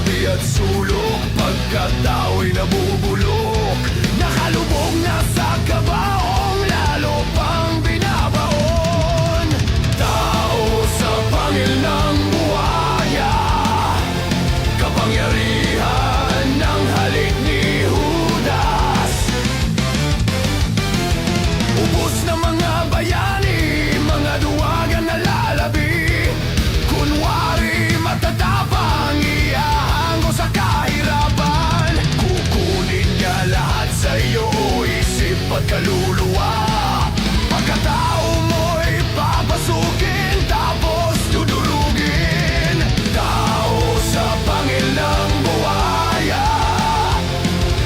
tabi at sulok, pagkatao'y nabubulok, nakalubog na sa kabaong, lalo pang binabaon. Tao sa pangil ng buhaya, kapangyarihan ng halik ni Judas. Ubos na mga bayani, mga duwagan na lalabi, kunwari matatapang, ihahango sa kahirapan. Kukunin niya lahat sa iyo, isip at kaluluwa. Pagkatao mo'y papasukin, tapos dudurugin. Tao sa pangil ng buhaya,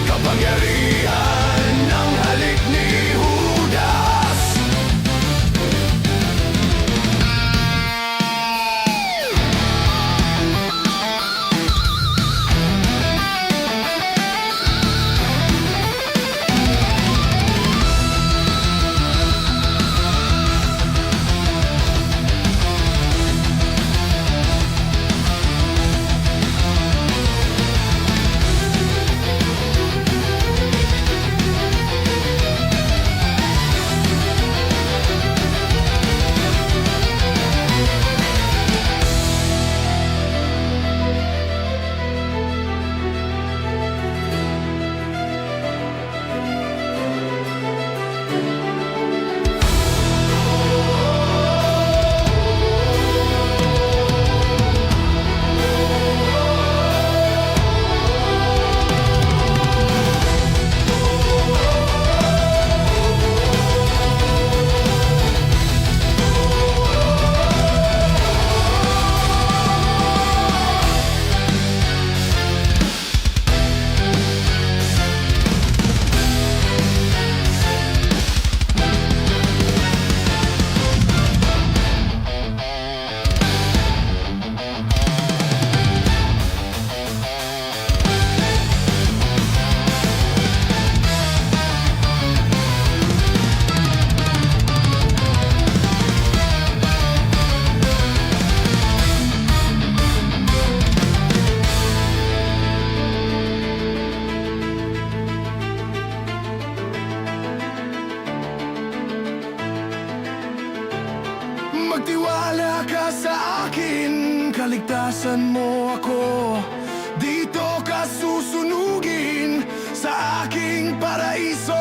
kapangyarihan ng halik ni Judas. Magtiwala ka sa akin, kaligtasan mo ako. Dito ka susunugin sa aking paraiso.